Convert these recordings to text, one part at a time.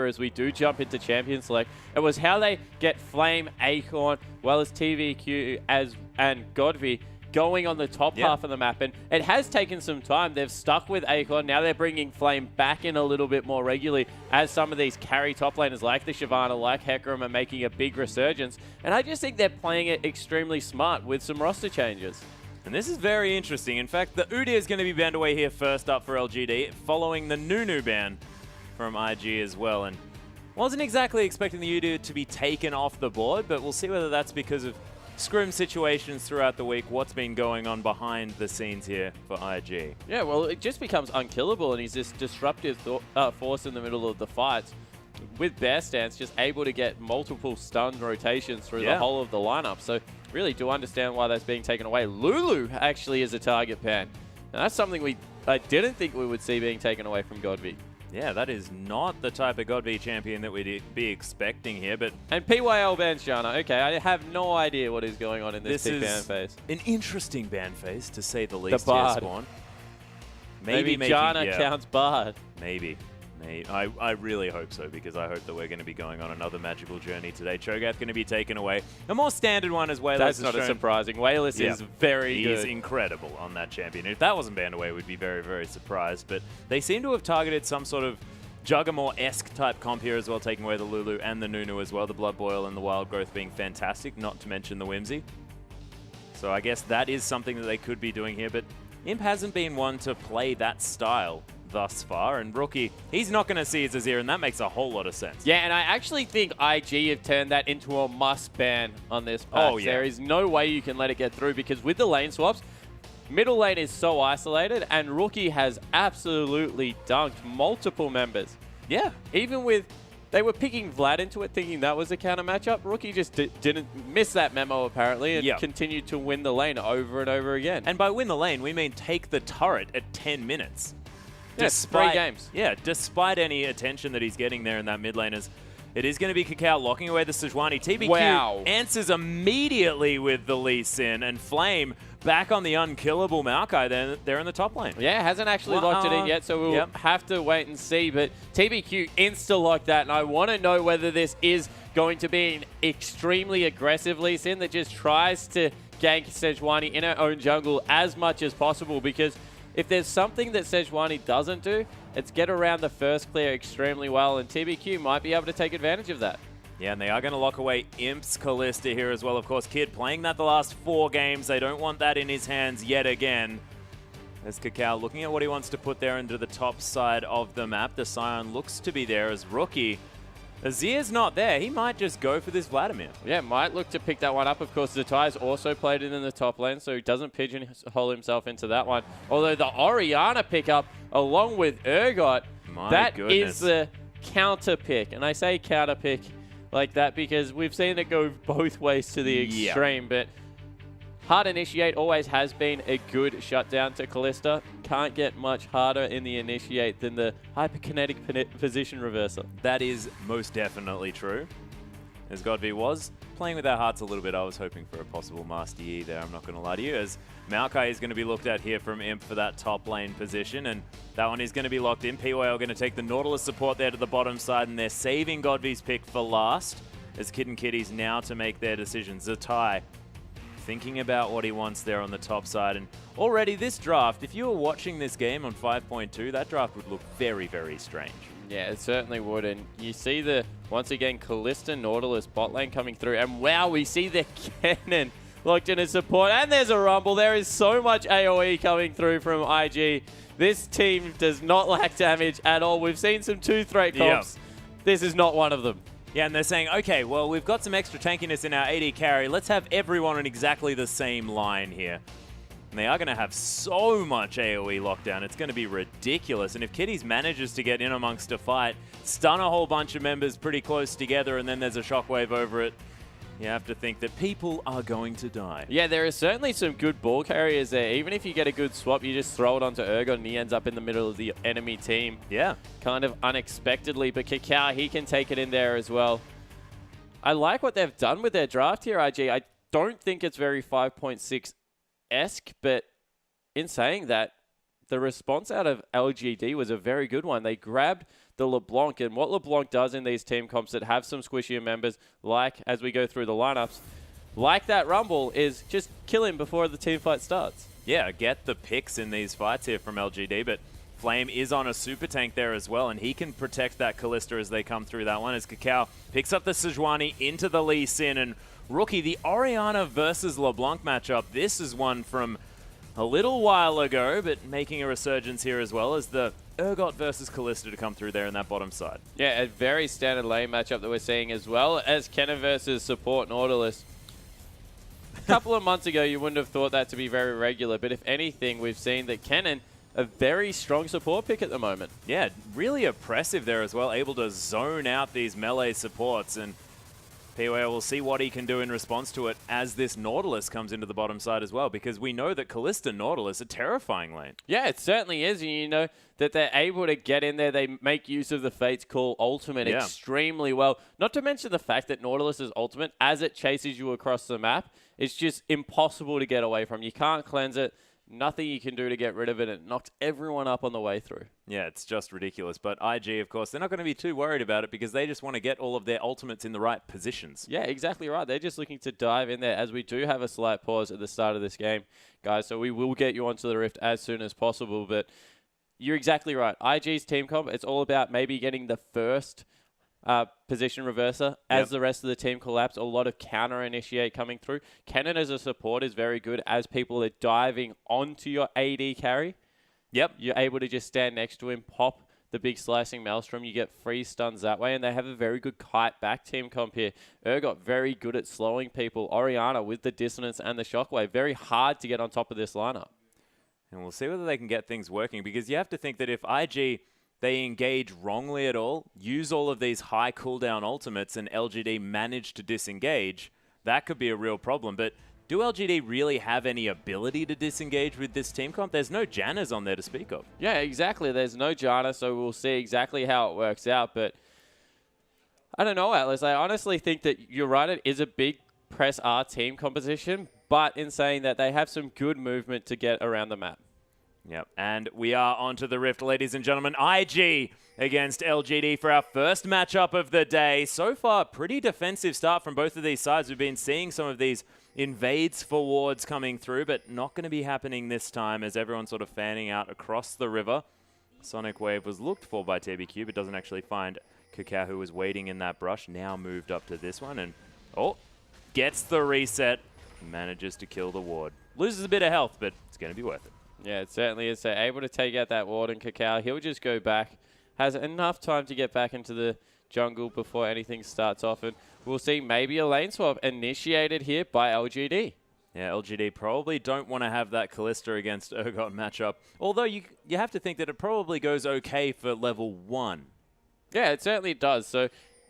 as we do jump into Champion Select. It was how they get Flame, Acorn, well as TVQ and Godvi going on the top half of the map. And it has taken some time. They've stuck with Acorn. Now they're bringing Flame back in a little bit more regularly as some of these carry top laners like the Shyvana, like Hecarim are making a big resurgence. And I just think they're playing it extremely smart with some roster changes. And this is very interesting. In fact, the Udyr is going to be banned away here first up for LGD, following the Nunu ban from IG as well. And wasn't exactly expecting the Udyr to be taken off the board, but we'll see whether that's because of scrim situations throughout the week, what's been going on behind the scenes here for IG. Yeah, well, it just becomes unkillable, and he's this disruptive force in the middle of the fights. With Bear Stance, just able to get multiple stun rotations through the whole of the lineup. So really do understand why that's being taken away. Lulu actually is a target ban. Now, that's something I didn't think we would see being taken away from Godvi. Yeah, that is not the type of Godvi champion that we'd be expecting here, but... And PYL bans Janna. Okay, I have no idea what is going on in this big ban phase. An interesting ban phase, to say the least. The Bard. Here, Spawn. Maybe Janna counts Bard. Maybe. I really hope so, because I hope that we're going to be going on another magical journey today. Cho'Gath going to be taken away. A more standard one as Wayless. That's not surprising. Wayless is very good. He's incredible on that champion. If that wasn't banned away, we'd be very, very surprised. But they seem to have targeted some sort of Juggermore-esque type comp here as well, taking away the Lulu and the Nunu as well. The Blood Boil and the Wild Growth being fantastic, not to mention the Whimsy. So I guess that is something that they could be doing here. But Imp hasn't been one to play that style thus far, and Rookie, he's not going to see his Azir, and that makes a whole lot of sense. Yeah, and I actually think IG have turned that into a must ban on this patch. Oh, yeah. There is no way you can let it get through, because with the lane swaps, middle lane is so isolated, and Rookie has absolutely dunked multiple members. Yeah. Even with, they were picking Vlad into it, thinking that was a counter matchup. Rookie just didn't miss that memo, apparently, and continued to win the lane over and over again. And by win the lane, we mean take the turret at 10 minutes. Yeah, despite 3 games. Yeah, despite any attention that he's getting there in that mid lane, it is going to be Kakao locking away the Sejuani. TBQ answers immediately with the Lee Sin, and Flame back on the unkillable Maokai there in the top lane. Yeah, hasn't actually locked it in yet, so we'll have to wait and see. But TBQ insta-locked that, and I want to know whether this is going to be an extremely aggressive Lee Sin that just tries to gank Sejuani in her own jungle as much as possible, because if there's something that Sejuani doesn't do, it's get around the first clear extremely well, and TBQ might be able to take advantage of that. Yeah, and they are going to lock away Imp's Kalista here as well. Of course, Kid playing that the last 4 games. They don't want that in his hands yet again. There's Kakao looking at what he wants to put there into the top side of the map. The Scion looks to be there as Rookie. Azir's not there. He might just go for this Vladimir. Yeah, might look to pick that one up. Of course, Zatai's also played it in the top lane, so he doesn't pigeonhole himself into that one. Although the Orianna pickup, along with Urgot, that is the counter pick. And I say counter pick like that because we've seen it go both ways to the extreme. But hard initiate always has been a good shutdown to Kalista. Can't get much harder in the initiate than the hyperkinetic position reversal. That is most definitely true. As Godvi was playing with our hearts a little bit, I was hoping for a possible Master Yi there, I'm not going to lie to you, as Maokai is going to be looked at here from Imp for that top lane position, and that one is going to be locked in. PYL going to take the Nautilus support there to the bottom side, and they're saving Godvi's pick for last, as Kid and Kitties now to make their decisions. Zatai thinking about what he wants there on the top side. And already this draft, if you were watching this game on 5.2, that draft would look very, very strange. Yeah, it certainly would. And you see the, once again, Kalista Nautilus bot lane coming through. And wow, we see the cannon locked in as support. And there's a rumble. There is so much AoE coming through from IG. This team does not lack damage at all. We've seen some 2-threat comps. This is not one of them. Yeah, and they're saying, okay, well, we've got some extra tankiness in our AD carry. Let's have everyone on exactly the same line here. And they are going to have so much AoE lockdown. It's going to be ridiculous. And if Kitties manages to get in amongst a fight, stun a whole bunch of members pretty close together, and then there's a shockwave over it, you have to think that people are going to die. Yeah, there is certainly some good ball carriers there. Even if you get a good swap, you just throw it onto Urgot and he ends up in the middle of the enemy team. Yeah. Kind of unexpectedly, but Kakao, he can take it in there as well. I like what they've done with their draft here, IG. I don't think it's very 5.6-esque, but in saying that, the response out of LGD was a very good one. They grabbed the LeBlanc. And what LeBlanc does in these team comps that have some squishier members, like as we go through the lineups, like that Rumble, is just kill him before the team fight starts. Yeah, get the picks in these fights here from LGD, but Flame is on a super tank there as well, and he can protect that Kalista as they come through that one, as Kakao picks up the Sejuani into the Lee Sin. And Rookie, the Orianna versus LeBlanc matchup, this is one from a little while ago, but making a resurgence here as well, as the Urgot versus Kalista to come through there in that bottom side. Yeah, a very standard lane matchup that we're seeing, as well as Kennen versus support Nautilus. A couple of months ago, you wouldn't have thought that to be very regular, but if anything, we've seen that Kennen, a very strong support pick at the moment. Yeah, really oppressive there as well, able to zone out these melee supports, and POA will see what he can do in response to it as this Nautilus comes into the bottom side as well, because we know that Kalista Nautilus, a terrifying lane. Yeah, it certainly is. And you know that they're able to get in there. They make use of the Fate's Call ultimate extremely well. Not to mention the fact that Nautilus's ultimate, as it chases you across the map, it's just impossible to get away from. You can't cleanse it. Nothing you can do to get rid of it. It knocks everyone up on the way through. Yeah, it's just ridiculous. But IG, of course, they're not going to be too worried about it because they just want to get all of their ultimates in the right positions. Yeah, exactly right. They're just looking to dive in there, as we do have a slight pause at the start of this game, guys. So we will get you onto the Rift as soon as possible. But you're exactly right. IG's team comp, it's all about maybe getting the first position reverser as the rest of the team collapse. A lot of counter initiate coming through. Kennen as a support is very good as people are diving onto your AD carry. You're able to just stand next to him, pop the big slicing maelstrom. You get free stuns that way, and they have a very good kite back team comp here. Urgot very good at slowing people. Orianna with the dissonance and the shockwave. Very hard to get on top of this lineup. And we'll see whether they can get things working, because you have to think that if IG, they engage wrongly at all, use all of these high cooldown ultimates, and LGD manage to disengage, that could be a real problem. But do LGD really have any ability to disengage with this team comp? There's no Jannas on there to speak of. Yeah, exactly. There's no Janna, so we'll see exactly how it works out. But I don't know, Atlas. I honestly think that you're right. It is a big press R team composition, but in saying that, they have some good movement to get around the map. Yep, and we are onto the Rift, ladies and gentlemen. IG against LGD for our first matchup of the day. So far, pretty defensive start from both of these sides. We've been seeing some of these invades for wards coming through, but not going to be happening this time, as everyone's sort of fanning out across the river. Sonic Wave was looked for by TBQ, but doesn't actually find Kakao, who was waiting in that brush. Now moved up to this one, and gets the reset. Manages to kill the ward. Loses a bit of health, but it's going to be worth it. Yeah, it certainly is. So able to take out that ward, and Kakao, he'll just go back. Has enough time to get back into the jungle before anything starts off. And we'll see maybe a lane swap initiated here by LGD. Yeah, LGD probably don't want to have that Kalista against Urgot matchup. Although you have to think that it probably goes okay for level 1. Yeah, it certainly does. So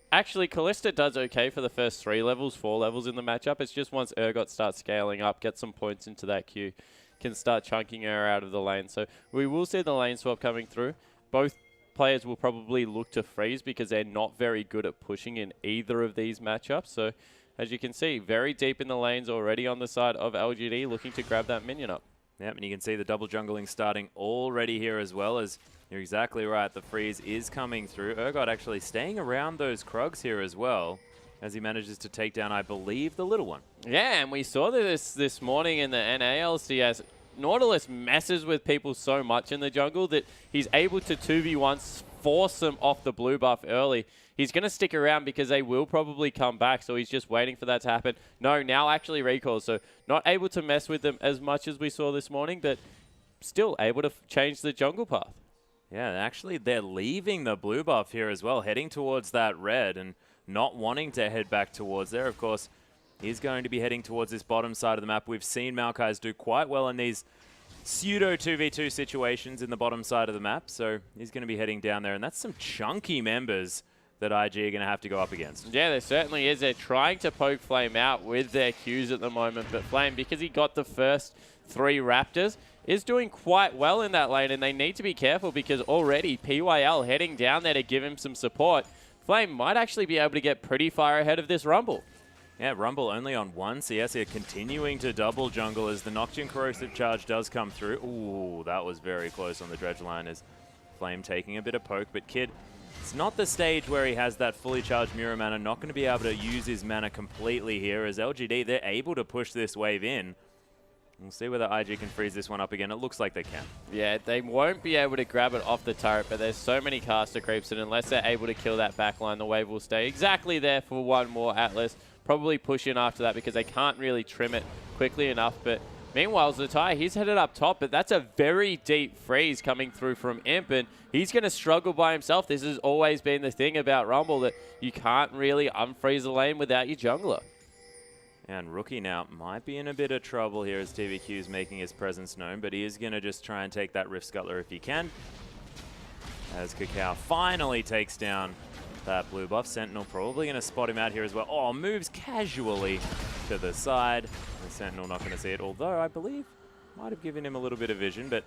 actually, Kalista does okay for the first 3 levels, 4 levels in the matchup. It's just once Urgot starts scaling up, get some points into that queue, can start chunking her out of the lane. So we will see the lane swap coming through. Both players will probably look to freeze because they're not very good at pushing in either of these matchups. So as you can see, very deep in the lanes already on the side of LGD, looking to grab that minion up. Yep, and you can see the double jungling starting already here as well. As you're exactly right, the freeze is coming through. Urgot actually staying around those Krugs here as well, as he manages to take down, I believe, the little one. Yeah, and we saw this morning in the NALCS. Nautilus messes with people so much in the jungle that he's able to 2v1 force them off the blue buff early. He's going to stick around because they will probably come back, so he's just waiting for that to happen. No, now actually recalls, so not able to mess with them as much as we saw this morning, but still able to change the jungle path. Yeah, actually they're leaving the blue buff here as well, heading towards that red and not wanting to head back towards there. Of course, he's going to be heading towards this bottom side of the map. We've seen Maokai's do quite well in these pseudo 2v2 situations in the bottom side of the map, so he's going to be heading down there, and that's some chunky members that IG are going to have to go up against. Yeah, there certainly is. They're trying to poke Flame out with their Qs at the moment, but Flame, because he got the first 3 Raptors, is doing quite well in that lane, and they need to be careful because already PYL heading down there to give him some support. Flame might actually be able to get pretty far ahead of this Rumble. Yeah, Rumble only on 1 CS here, continuing to double jungle as the Nocturne Corrosive Charge does come through. Ooh, that was very close on the dredge line as Flame taking a bit of poke, but Kid It's not the stage where he has that fully charged Mirror mana, not going to be able to use his mana completely here. As LGD, they're able to push this wave in. We'll see whether IG can freeze this one up again. It looks like they can. Yeah, they won't be able to grab it off the turret, but there's so many caster creeps, and unless they're able to kill that backline, the wave will stay exactly there for one more Atlas. Probably push in after that because they can't really trim it quickly enough. But meanwhile, Zatai, he's headed up top, but that's a very deep freeze coming through from Imp, and he's going to struggle by himself. This has always been the thing about Rumble, that you can't really unfreeze the lane without your jungler. And Rookie now might be in a bit of trouble here as TBQ is making his presence known, but he is going to just try and take that Rift Scuttler if he can. As Kakao finally takes down that blue buff. Sentinel probably going to spot him out here as well. Oh, moves casually to the side. The Sentinel not going to see it, although I believe might have given him a little bit of vision, but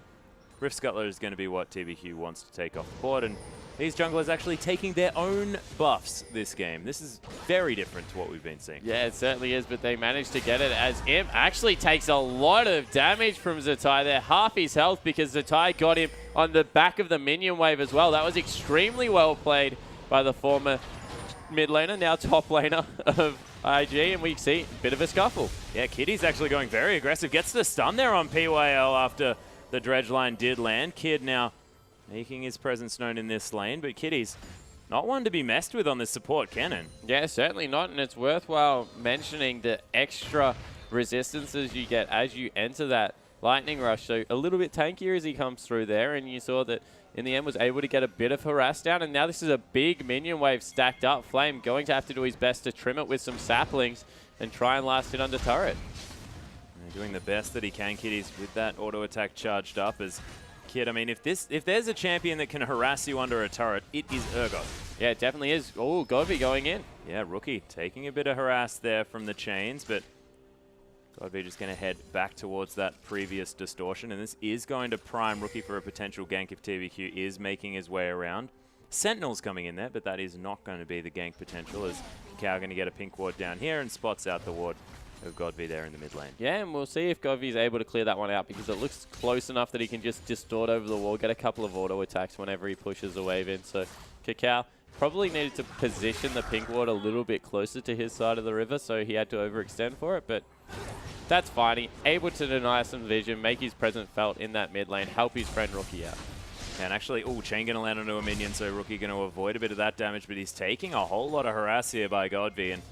Rift Scuttler is going to be what TBQ wants to take off the board, and these junglers actually taking their own buffs this game. This is very different to what we've been seeing. Yeah, it certainly is, but they managed to get it as Imp actually takes a lot of damage from Zatai there. Half his health because Zatai got him on the back of the minion wave as well. That was extremely well played by the former mid laner, now top laner of IG, and we see a bit of a scuffle. Yeah, Kitty's actually going very aggressive. Gets the stun there on PYL after the dredge line did land. Kid now making his presence known in this lane, but Kitty's not one to be messed with on this support cannon. Yeah, certainly not, and it's worthwhile mentioning the extra resistances you get as you enter that lightning rush. So a little bit tankier as he comes through there, and you saw that in the end was able to get a bit of harass down, and now this is a big minion wave stacked up. Flame going to have to do his best to trim it with some saplings and try and last it under turret. Doing the best that he can, Kitty's with that auto attack charged up as Kid. I mean, if there's a champion that can harass you under a turret, it is Urgot. Yeah, it definitely is. Oh, Godby going in. Yeah, Rookie taking a bit of harass there from the chains, but Godby just going to head back towards that previous distortion, and this is going to prime Rookie for a potential gank if TBQ is making his way around. Sentinel's coming in there, but that is not going to be the gank potential, as Cow going to get a pink ward down here and spots out the ward of Godby there in the mid lane. Yeah, and we'll see if Godby's able to clear that one out, because it looks close enough that he can just distort over the wall, get a couple of auto attacks whenever he pushes the wave in. So Kakao probably needed to position the pink ward a little bit closer to his side of the river, so he had to overextend for it, but that's fine. He able to deny some vision, make his presence felt in that mid lane, help his friend Rookie out. And actually, Chain going to land onto a minion, so Rookie going to avoid a bit of that damage, but he's taking a whole lot of harass here by Godby. And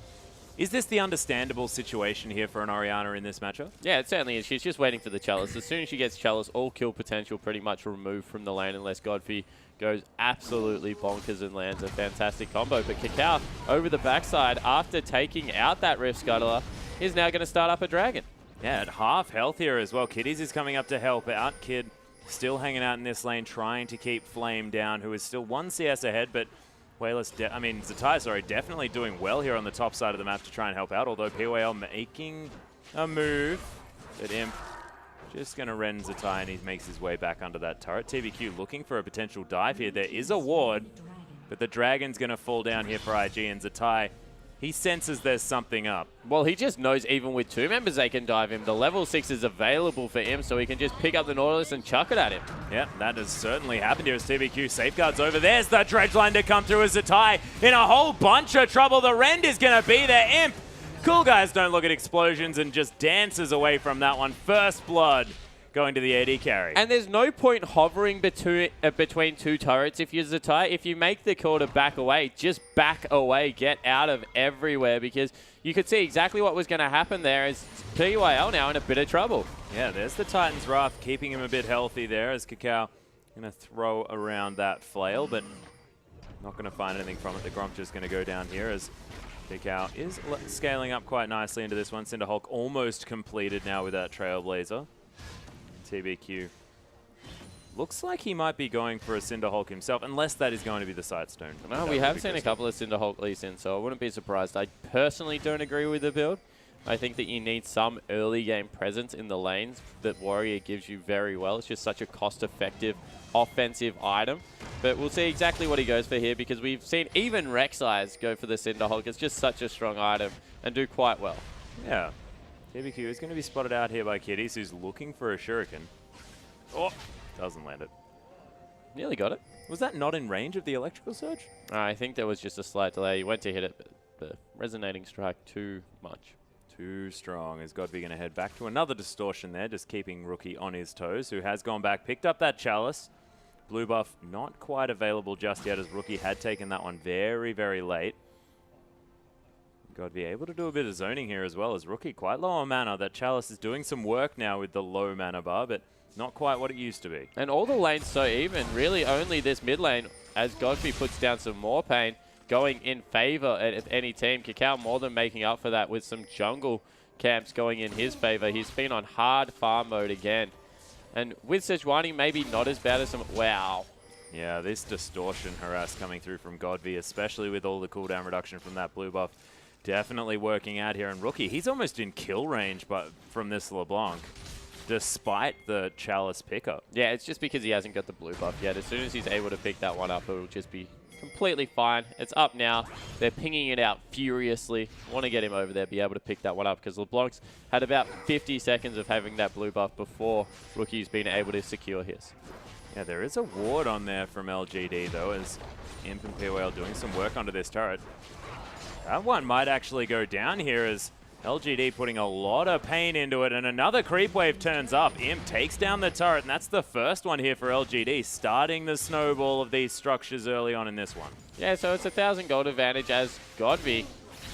is this the understandable situation here for an Orianna in this matchup? Yeah, it certainly is. She's just waiting for the Chalice. As soon as she gets Chalice, all kill potential pretty much removed from the lane unless Godby goes absolutely bonkers and lands a fantastic combo. But Kakao over the backside, after taking out that Rift Scuttler, is now going to start up a Dragon. Yeah, at half health here as well. Kitties is coming up to help out. Kid still hanging out in this lane, trying to keep Flame down, who is still 1 CS ahead, but Zatai, definitely doing well here on the top side of the map to try and help out, although PYL making a move. But Imp just going to rend Zatai, and he makes his way back under that turret. TBQ looking for a potential dive here. There is a ward, but the Dragon's going to fall down here for IG, and Zatai, he senses there's something up. Well, he just knows even with 2 members they can dive him. The level 6 is available for him, so he can just pick up the Nautilus and chuck it at him. Yeah, that has certainly happened here as TBQ safeguards over. There's the dredge line to come through as Zatai in a whole bunch of trouble. The rend is going to be there. Imp, cool guys don't look at explosions and just dances away from that one. First blood going to the AD carry. And there's no point hovering between 2 turrets if you're Zatai. If you make the call to back away, just back away, get out of everywhere, because you could see exactly what was going to happen there as PYL now in a bit of trouble. Yeah, there's the Titan's Wrath, keeping him a bit healthy there as Kakao going to throw around that flail, but not going to find anything from it. The Gromp just going to go down here as Kakao is scaling up quite nicely into this one. Cinderhulk almost completed now with that Trailblazer. TBQ looks like he might be going for a Cinderhulk himself, unless that is going to be the Sightstone. No, we have seen a couple of Cinderhulk leads in, so I wouldn't be surprised. I personally don't agree with the build. I think that you need some early game presence in the lanes that Warrior gives you very well. It's just such a cost-effective offensive item. But we'll see exactly what he goes for here, because we've seen even Rek'Sai's go for the Cinderhulk. It's just such a strong item and do quite well. Yeah. TBQ is going to be spotted out here by Kitties, who's looking for a Shuriken. Oh, doesn't land it. Nearly got it. Was that not in range of the electrical surge? I think there was just a slight delay. He went to hit it, but the resonating strike too much. Too strong. Is Godby going to head back to another distortion there, just keeping Rookie on his toes, who has gone back, picked up that chalice. Blue buff not quite available just yet, as Rookie had taken that one very, very late. Godby able to do a bit of zoning here as well, as Rookie quite low on mana. That chalice is doing some work now with the low mana bar, but not quite what it used to be. And all the lanes so even. Really only this mid lane, as Godby puts down some more pain, going in favor of any team. Kakao more than making up for that with some jungle camps going in his favor. He's been on hard farm mode again. And with Sejuani, maybe not as bad as some... Wow. Yeah, this distortion harass coming through from Godby, especially with all the cooldown reduction from that blue buff, definitely working out here. And Rookie, he's almost in kill range but from this LeBlanc, despite the chalice pickup. Yeah, it's just because he hasn't got the blue buff yet. As soon as he's able to pick that one up, it'll just be completely fine. It's up now. They're pinging it out furiously. Want to get him over there, be able to pick that one up, because LeBlanc's had about 50 seconds of having that blue buff before Rookie's been able to secure his. Yeah, there is a ward on there from LGD, though, as Imp and POL doing some work onto this turret. That one might actually go down here, as LGD putting a lot of pain into it, and another creep wave turns up. Imp takes down the turret, and that's the first one here for LGD, starting the snowball of these structures early on in this one. Yeah, so it's 1,000 gold advantage as Godby.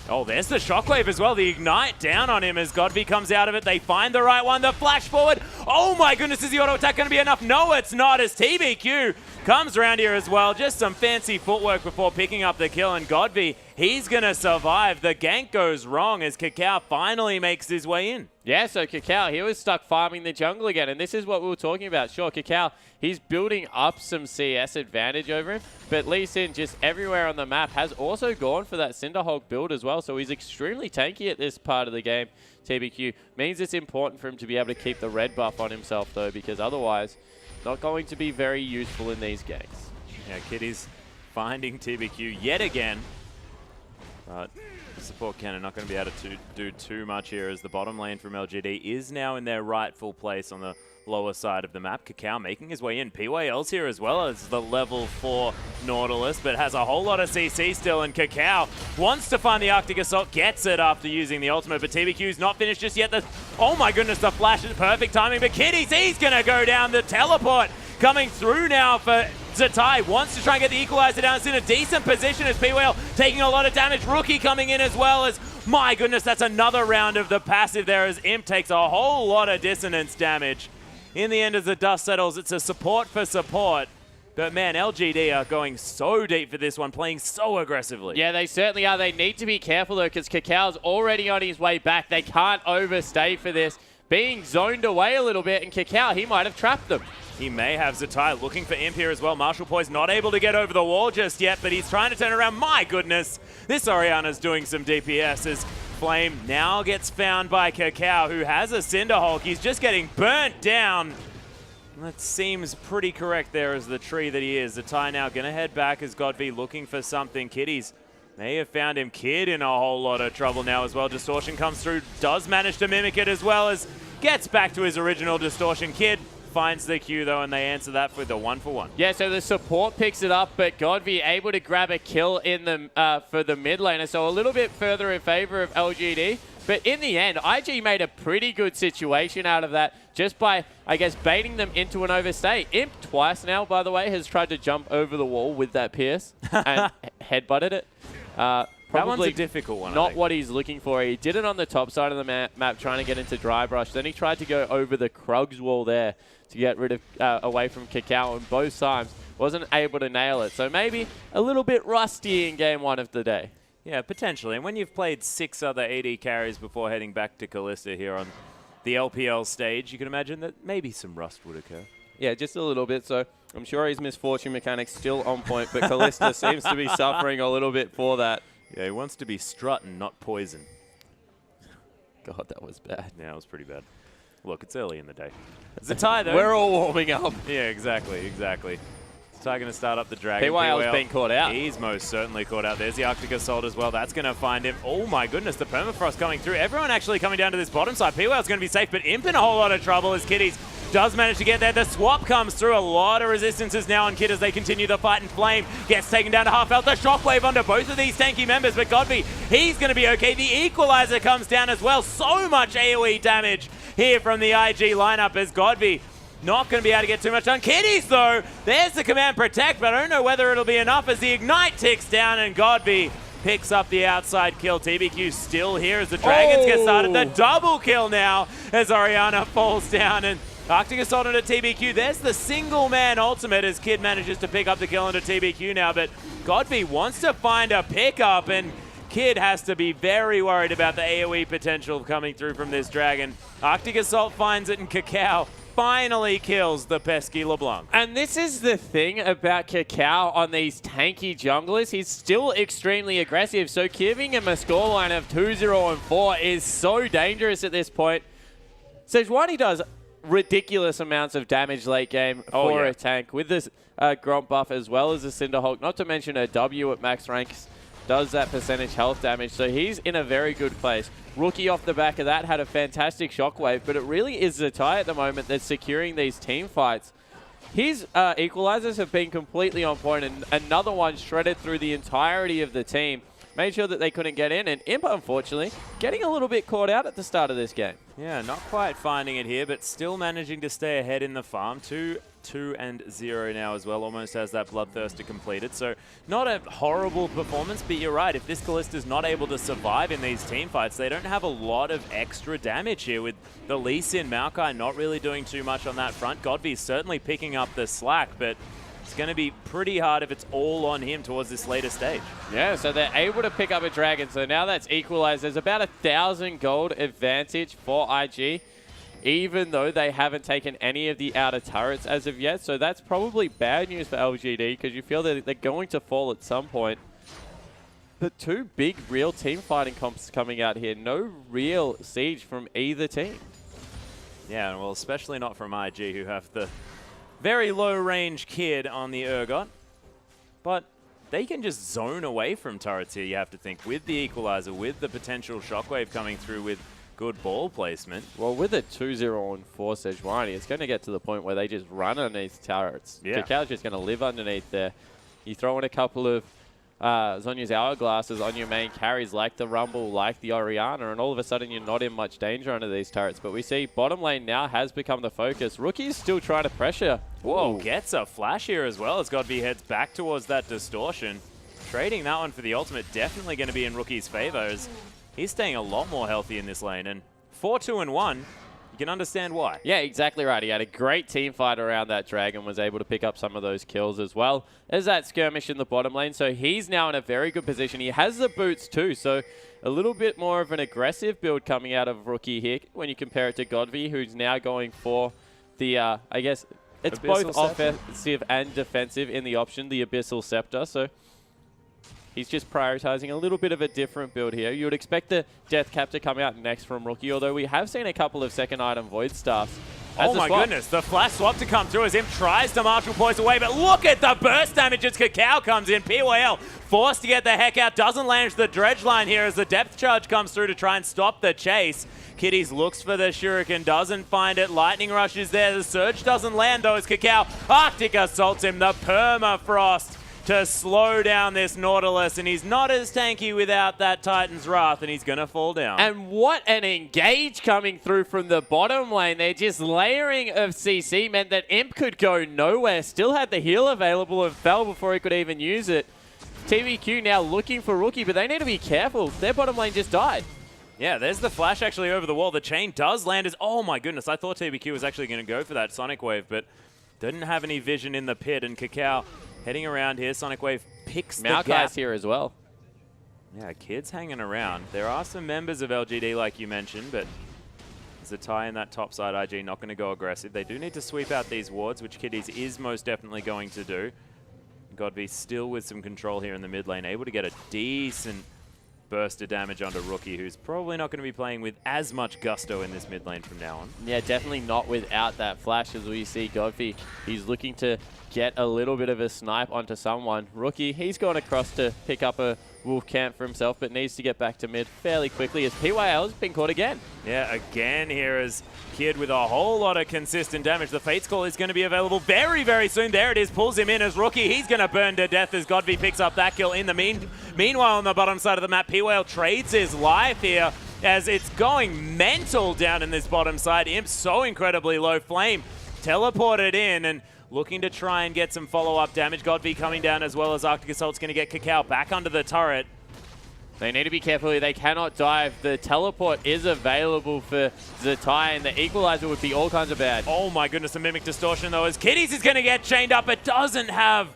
Oh, there's the shockwave as well. The ignite down on him as Godby comes out of it. They find the right one. The flash forward. Oh my goodness, is the auto attack going to be enough? No, it's not, as TBQ comes around here as well. Just some fancy footwork before picking up the kill, and Godby, he's going to survive. The gank goes wrong as Kakao finally makes his way in. Yeah, so Kakao, he was stuck farming the jungle again, and this is what we were talking about. Sure, Kakao, he's building up some CS advantage over him, but Lee Sin just everywhere on the map has also gone for that Cinderhulk build as well, so he's extremely tanky at this part of the game. TBQ means it's important for him to be able to keep the red buff on himself, though, because otherwise, not going to be very useful in these ganks. Yeah, Kitty's finding TBQ yet again, but the support cannon not going to be able to do too much here, as the bottom lane from LGD is now in their rightful place on the lower side of the map. Kakao making his way in. PYL's here as well as the level 4 Nautilus, but has a whole lot of CC still, and Kakao wants to find the Arctic Assault, gets it after using the ultimate, but TBQ's not finished just yet. Oh my goodness, the flash is perfect timing, but Kitty's, he's going to go down. The teleport coming through now for Zatai, wants to try and get the equalizer down. It's in a decent position as PWL taking a lot of damage. Rookie coming in as well, as, my goodness, that's another round of the passive there as Imp takes a whole lot of dissonance damage. In the end, as the dust settles, it's a support for support. But man, LGD are going so deep for this one, playing so aggressively. Yeah, they certainly are. They need to be careful though, because Kakao's already on his way back. They can't overstay for this. Being zoned away a little bit, and Kakao, he might have trapped them. He may have. Zatai looking for Imp here as well. Marshall Poise not able to get over the wall just yet, but he's trying to turn around. My goodness, this Orianna's doing some DPS as Flame now gets found by Kakao, who has a Cinderhulk. He's just getting burnt down. That seems pretty correct there as the tree that he is. Zatai now going to head back as Godby looking for something. Kitties may have found him. Kid in a whole lot of trouble now as well. Distortion comes through, does manage to mimic it as well, as gets back to his original Distortion. Kid finds the Q though, and they answer that with the 1-for-1. Yeah, so the support picks it up, but Godby able to grab a kill in the for the mid laner, so a little bit further in favor of LGD. But in the end, IG made a pretty good situation out of that just by, I guess, baiting them into an overstay. Imp twice now, by the way, has tried to jump over the wall with that Pierce and headbutted it. That one's a difficult one. Not what he's looking for. He did it on the top side of the map, trying to get into dry brush. Then he tried to go over the Krugs wall there to get rid of away from Kakao, and both times wasn't able to nail it. So maybe a little bit rusty in game one of the day. Yeah, potentially. And when you've played 6 other AD carries before heading back to Kalista here on the LPL stage, you can imagine that maybe some rust would occur. Yeah, just a little bit. So I'm sure his misfortune mechanics still on point, but Kalista seems to be suffering a little bit for that. Yeah, he wants to be strutting, not poison. God, that was bad. Yeah, it was pretty bad. Look, it's early in the day. Zatai, though. We're all warming up. Yeah, exactly, exactly. Zatai going to start up the Dragon. PYL's been caught out. He's most certainly caught out. There's the Arctic Assault as well. That's going to find him. Oh my goodness, the Permafrost coming through. Everyone actually coming down to this bottom side. PYL's going to be safe, but Imp in a whole lot of trouble as Kitties does manage to get there. The swap comes through. A lot of resistances now on Kid as they continue the fight, and Flame gets taken down to half health. The shockwave under both of these tanky members, but Godby, he's going to be okay. The Equalizer comes down as well. So much AoE damage here from the IG lineup as Godby not going to be able to get too much done. Kitties, though, there's the command protect, but I don't know whether it'll be enough as the Ignite ticks down and Godby picks up the outside kill. TBQ still here as the Dragons get started. The double kill now as Orianna falls down, and Arctic Assault into TBQ. There's the single man ultimate as Kid manages to pick up the kill into TBQ now, but Godby wants to find a pickup, and Kid has to be very worried about the AoE potential coming through from this Dragon. Arctic Assault finds it, and Cacao finally kills the pesky LeBlanc. And this is the thing about Cacao on these tanky junglers. He's still extremely aggressive, so giving him a scoreline of 2-0 and 4 is so dangerous at this point. Sejuani does ridiculous amounts of damage late game for a tank with this Gromp buff as well as the Cinderhulk, not to mention a W at max ranks does that percentage health damage, so he's in a very good place. Rookie off the back of that had a fantastic shockwave, but it really is Zatai at the moment that's securing these team fights. His equalizers have been completely on point, and another one shredded through the entirety of the team. Made sure that they couldn't get in, and Imp, unfortunately, getting a little bit caught out at the start of this game. Yeah, not quite finding it here, but still managing to stay ahead in the farm. 2-2-0 now as well, almost has that Bloodthirster completed. So not a horrible performance, but you're right. If this Kallista's not able to survive in these team fights, they don't have a lot of extra damage here with the Lee Sin Maokai not really doing too much on that front. Godby's certainly picking up the slack, but it's going to be pretty hard if it's all on him towards this later stage. Yeah, so they're able to pick up a Dragon. So now that's equalized. There's about 1,000 gold advantage for IG, even though they haven't taken any of the outer turrets as of yet. So that's probably bad news for LGD because you feel that they're going to fall at some point. But two big real team fighting comps coming out here. No real siege from either team. Yeah, well, especially not from IG, who have the very low-range Kid on the Urgot. But they can just zone away from turrets here, you have to think, with the Equalizer, with the potential Shockwave coming through with good ball placement. Well, with a 2-0 and 4 Sejuani, it's going to get to the point where they just run underneath turrets. Yeah. Cacao's just going to live underneath there. You throw in a couple of Zhonya's Hourglasses on your main carries like the Rumble, like the Orianna, and all of a sudden you're not in much danger under these turrets. But we see bottom lane now has become the focus. Rookie's still trying to pressure. Whoa, gets a flash here as well as Godby heads back towards that distortion. Trading that one for the ultimate, definitely going to be in Rookie's favor as he's staying a lot more healthy in this lane. And 4-2 and 1, you can understand why. Yeah, exactly right. He had a great team fight around that Dragon, was able to pick up some of those kills as well as that skirmish in the bottom lane. So he's now in a very good position. He has the boots too, so a little bit more of an aggressive build coming out of Rookie here when you compare it to Godby, who's now going for the, I guess, it's both offensive and defensive in the option, the Abyssal Scepter. So he's just prioritizing a little bit of a different build here. You would expect the Death Cap to come out next from Rookie, although we have seen a couple of second item Void Staffs. Oh my goodness, the flash swap to come through as Imp tries to marshal poise away, but look at the burst damage as Cacao comes in. PYL forced to get the heck out, doesn't land the dredge line here as the depth charge comes through to try and stop the chase. Kitties looks for the Shuriken, doesn't find it. Lightning Rush is there, the Surge doesn't land though as Cacao Arctic assaults him, the Permafrost to slow down this Nautilus, and he's not as tanky without that Titan's Wrath, and he's going to fall down. And what an engage coming through from the bottom lane. They're just layering of CC meant that Imp could go nowhere. Still had the heal available and fell before he could even use it. TBQ now looking for Rookie, but they need to be careful. Their bottom lane just died. Yeah, there's the flash actually over the wall. The chain does land as... Oh my goodness, I thought TBQ was actually going to go for that Sonic Wave, but didn't have any vision in the pit, and Cacao heading around here. Sonic Wave picks the gap. Maokai's here as well. Yeah, Kid's hanging around. There are some members of LGD like you mentioned, but Zatai in that top side IG not going to go aggressive. They do need to sweep out these wards, which Kitties is most definitely going to do. Godby still with some control here in the mid lane, able to get a decent burst of damage onto Rookie, who's probably not going to be playing with as much gusto in this mid lane from now on. Yeah, definitely not without that flash, as we see Godfrey. He's looking to get a little bit of a snipe onto someone. Rookie, he's gone across to pick up a wolf camp for himself, but needs to get back to mid fairly quickly as PYL's been caught again. Yeah, again here as Kid with a whole lot of consistent damage. The Fate's Call is going to be available very, very soon. There it is, pulls him in as Rookie. He's going to burn to death as Godfrey picks up that kill. In the meanwhile, on the bottom side of the map, PYL trades his life here as it's going mental down in this bottom side. Imp so incredibly low. Flame teleported in and looking to try and get some follow-up damage. Godfrey coming down as well as Arctic Assault's going to get Cacao back under the turret. They need to be careful here. They cannot dive. The teleport is available for Zatai, and the equalizer would be all kinds of bad. Oh my goodness, the Mimic Distortion though, as Kitties is going to get chained up. It doesn't have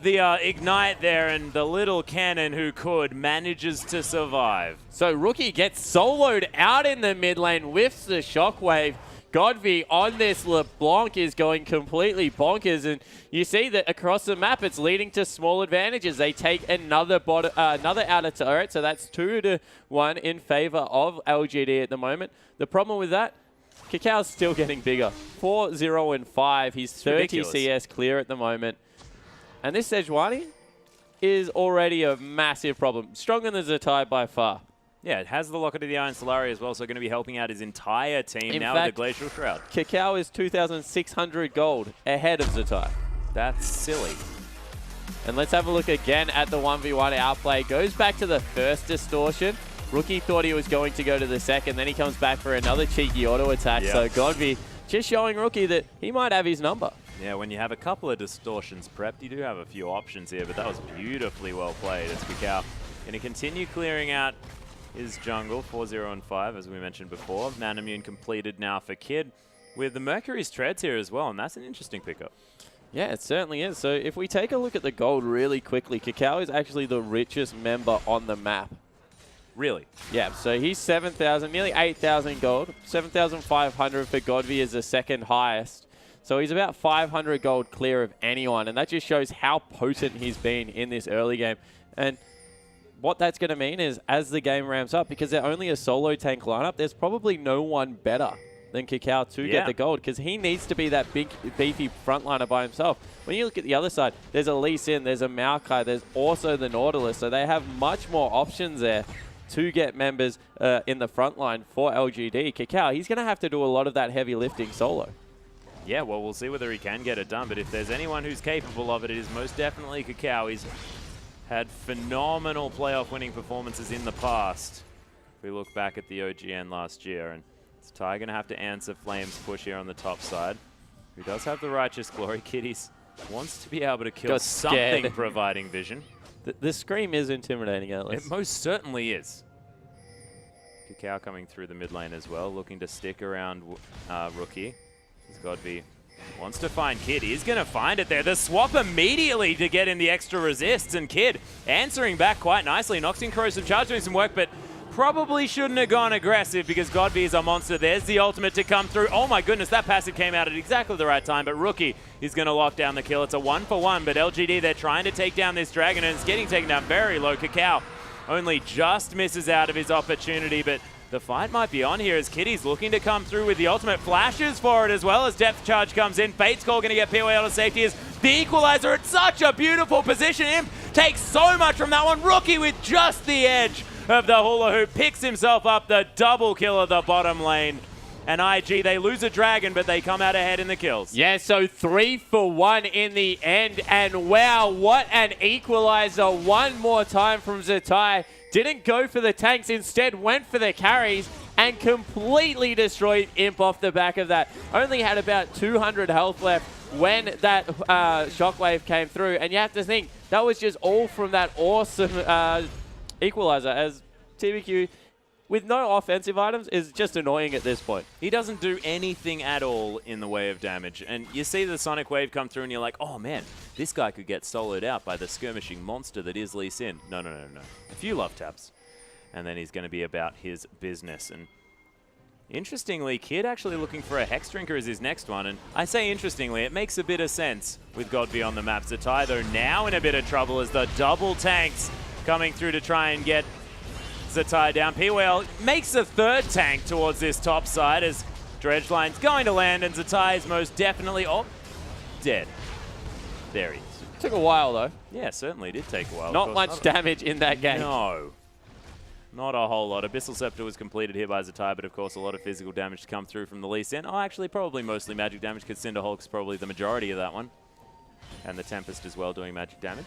the Ignite there, and the little cannon who could manages to survive. So Rookie gets soloed out in the mid lane, whiffs the Shockwave. Godfrey on this LeBlanc is going completely bonkers, and you see that across the map it's leading to small advantages. They take another outer turret, so that's 2-1 in favor of LGD at the moment. The problem with that, Cacao's still getting bigger. 4-0-5. He's 30 CS clear at the moment. And this Sejuani is already a massive problem. Stronger than Zatai by far. Yeah, it has the Locket of the Iron Solari as well, so going to be helping out his entire team now with the Glacial Shroud. Cacao is 2,600 gold ahead of Zatai. That's silly. And let's have a look again at the 1v1 outplay. Goes back to the first distortion. Rookie thought he was going to go to the second, then he comes back for another cheeky auto attack. Yep. So Godfrey just showing Rookie that he might have his number. Yeah, when you have a couple of distortions prepped, you do have a few options here, but that was beautifully well played as Cacao going to continue clearing out his jungle, 4-0-5, as we mentioned before. Man Immune completed now for Kid, with the Mercury's Treads here as well, and that's an interesting pickup. Yeah, it certainly is. So if we take a look at the gold really quickly, Cacao is actually the richest member on the map. Really? Yeah, so he's 7,000, nearly 8,000 gold. 7,500 for Godfrey is the second highest. So he's about 500 gold clear of anyone, and that just shows how potent he's been in this early game. And what that's going to mean is, as the game ramps up, because they're only a solo tank lineup, there's probably no one better than Cacao to get the gold, because he needs to be that big, beefy frontliner by himself. When you look at the other side, there's a Lee Sin, there's a Maokai, there's also the Nautilus, so they have much more options there to get members in the front line for LGD. Cacao, he's going to have to do a lot of that heavy lifting solo. Yeah, well, we'll see whether he can get it done, but if there's anyone who's capable of it, it is most definitely Cacao. He's had phenomenal playoff winning performances in the past. If we look back at the OGN last year, and it's Ty going to have to answer Flame's push here on the top side, who does have the Righteous Glory. Kitties wants to be able to kill something providing vision. The scream is intimidating, Atlas. It most certainly is. Cacao coming through the mid lane as well, looking to stick around Rookie. He's got to be... wants to find Kid. He's going to find it there. The swap immediately to get in the extra resists, and Kid answering back quite nicely. Knocks in Corrosive Charge, doing some work, but probably shouldn't have gone aggressive because Godby is a monster. There's the ultimate to come through. Oh my goodness, that passive came out at exactly the right time, but Rookie is going to lock down the kill. It's a 1-for-1, but LGD, they're trying to take down this dragon, and it's getting taken down very low. Cacao only just misses out of his opportunity, but the fight might be on here as Kitty's looking to come through with the ultimate flashes for it as well as Depth Charge comes in. Fate's Call going to get POA out of safety as the equalizer at such a beautiful position. Imp takes so much from that one. Rookie with just the edge of the hula hoop picks himself up the double kill of the bottom lane. And IG, they lose a dragon, but they come out ahead in the kills. Yeah, so 3-for-1 in the end. And wow, what an equalizer one more time from Zatai. Didn't go for the tanks, instead went for the carries and completely destroyed Imp off the back of that. Only had about 200 health left when that shockwave came through. And you have to think, that was just all from that awesome equalizer, as TBQ, with no offensive items, is just annoying at this point. He doesn't do anything at all in the way of damage. And you see the Sonic Wave come through and you're like, oh man, this guy could get soloed out by the skirmishing monster that is Lee Sin. No. A few love taps. And then he's going to be about his business. And interestingly, Kid actually looking for a Hex Drinker as his next one. And I say interestingly, it makes a bit of sense with Godby on the map. Zatai, though, now in a bit of trouble as the double tanks coming through to try and get Zatai down. P-Whale makes a third tank towards this top side as Dredge Line's going to land, and Zatai is most definitely dead. There he is. Took a while, though. Yeah, certainly did take a while. Not much damage in that game. No. Not a whole lot. Abyssal Scepter was completed here by Zatai, but of course a lot of physical damage to come through from the Lee Sin. Oh, actually, probably mostly magic damage, because Cinderhulk's probably the majority of that one. And the Tempest as well doing magic damage.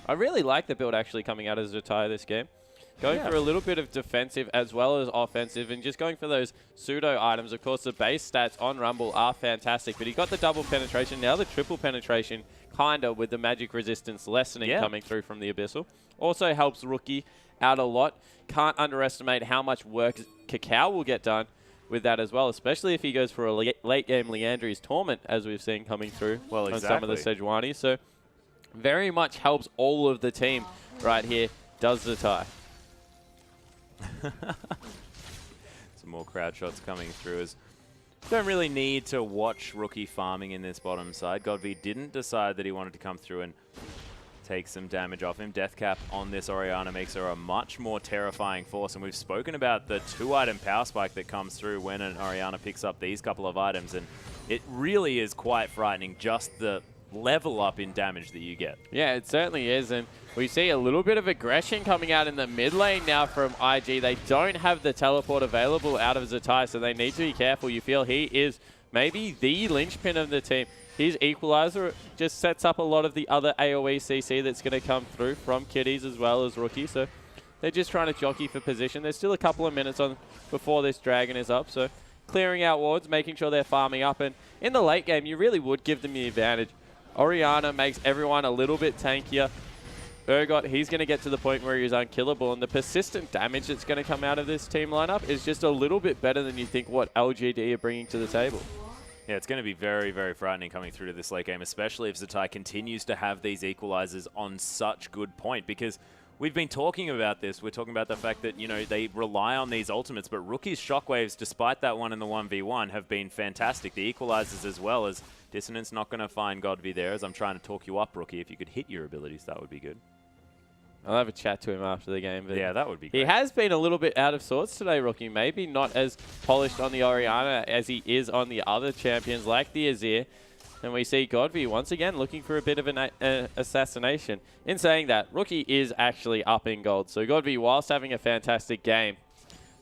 I really like the build actually coming out of Zatai this game. Going for a little bit of defensive as well as offensive, and just going for those pseudo items. Of course, the base stats on Rumble are fantastic, but he got the double penetration, now the triple penetration, kinda with the magic resistance lessening coming through from the Abyssal. Also helps Rookie out a lot. Can't underestimate how much work Cacao will get done with that as well, especially if he goes for a late game Leandri's Torment, as we've seen coming through on some of the Sejuani. So very much helps all of the team right here, does Zatai. Some more crowd shots coming through as don't really need to watch Rookie farming in this bottom side. Godby didn't decide that he wanted to come through and take some damage off him. Death Cap on this Orianna makes her a much more terrifying force, and we've spoken about the 2-item power spike that comes through when an Orianna picks up these couple of items, and it really is quite frightening, just the level up in damage that you get. Yeah, it certainly is, and we see a little bit of aggression coming out in the mid lane now from IG. They don't have the teleport available out of Zatai, so they need to be careful. You feel he is maybe the linchpin of the team. His equalizer just sets up a lot of the other AoE CC that's going to come through from Kiddies as well as Rookie, so they're just trying to jockey for position. There's still a couple of minutes on before this Dragon is up, so clearing out wards, making sure they're farming up, and in the late game, you really would give them the advantage. Orianna makes everyone a little bit tankier. Urgot, he's going to get to the point where he's unkillable, and the persistent damage that's going to come out of this team lineup is just a little bit better than you think what LGD are bringing to the table. Yeah, it's going to be very, very frightening coming through to this late game, especially if Zatai continues to have these equalizers on such good point, because we've been talking about this. We're talking about the fact that, you know, they rely on these ultimates, but Rookie's shockwaves, despite that one in the 1v1, have been fantastic. The equalizers as well, as Dissonance not going to find Godby there, as I'm trying to talk you up, Rookie. If you could hit your abilities, that would be good. I'll have a chat to him after the game. But yeah, that would be great. He has been a little bit out of sorts today, Rookie. Maybe not as polished on the Orianna as he is on the other champions like the Azir. And we see Godby once again looking for a bit of an assassination. In saying that, Rookie is actually up in gold. So Godby, whilst having a fantastic game,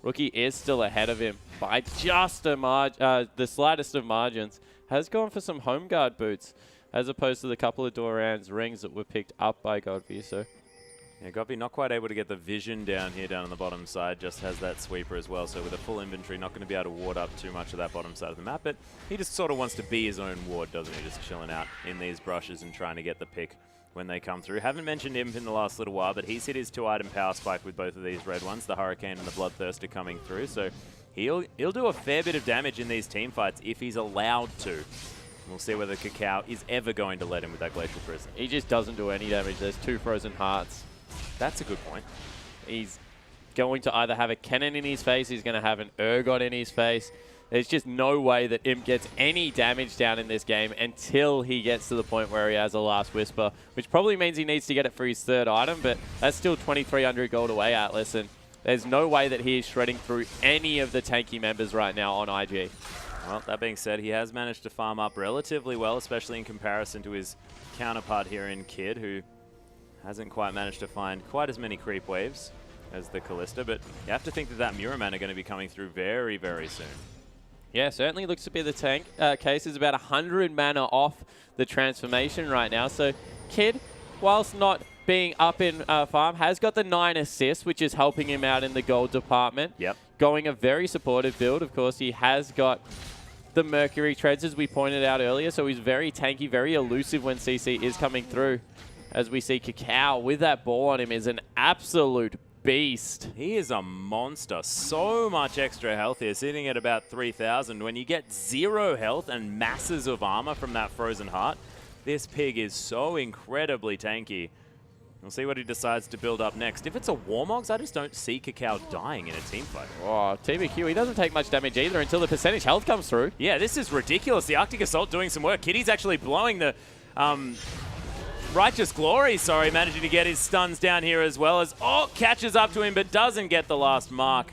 Rookie is still ahead of him by just the slightest of margins. Has gone for some home guard boots as opposed to the couple of Doran's rings that were picked up by Godby. So yeah, Godby not quite able to get the vision down here, down on the bottom side. Just has that sweeper as well. So with a full inventory, not going to be able to ward up too much of that bottom side of the map. But he just sort of wants to be his own ward, doesn't he? Just chilling out in these brushes and trying to get the pick when they come through. Haven't mentioned him in the last little while, but he's hit his 2-item power spike with both of these red ones, the Hurricane and the Bloodthirster coming through. So he'll do a fair bit of damage in these team fights if he's allowed to. We'll see whether Cacao is ever going to let him with that Glacial Prison. He just doesn't do any damage. There's 2 Frozen Hearts. That's a good point. He's going to either have a cannon in his face, he's going to have an Urgot in his face. There's just no way that Imp gets any damage down in this game until he gets to the point where he has a Last Whisper, which probably means he needs to get it for his 3rd item, but that's still 2,300 gold away, Atlas, and there's no way that he is shredding through any of the tanky members right now on IG. Well, that being said, he has managed to farm up relatively well, especially in comparison to his counterpart here in Kid, who hasn't quite managed to find quite as many creep waves as the Callista, but you have to think that Muraman are going to be coming through very, very soon. Yeah, certainly looks to be the tank. Case is about 100 mana off the transformation right now, so Kid, whilst not being up in farm, has got the 9 assists, which is helping him out in the gold department. Yep. Going a very supportive build. Of course, he has got the Mercury Treads, as we pointed out earlier, so he's very tanky, very elusive when CC is coming through. As we see Cacao with that ball on him is an absolute beast. He is a monster. So much extra health here, sitting at about 3,000. When you get 0 health and masses of armor from that Frozen Heart, this pig is so incredibly tanky. We'll see what he decides to build up next. If it's a Warmogs, I just don't see Cacao dying in a team fight. Oh, TBQ, he doesn't take much damage either until the percentage health comes through. Yeah, this is ridiculous. The Arctic Assault doing some work. Kitty's actually blowing the Righteous Glory, sorry, managing to get his stuns down here as well as, catches up to him but doesn't get the last mark.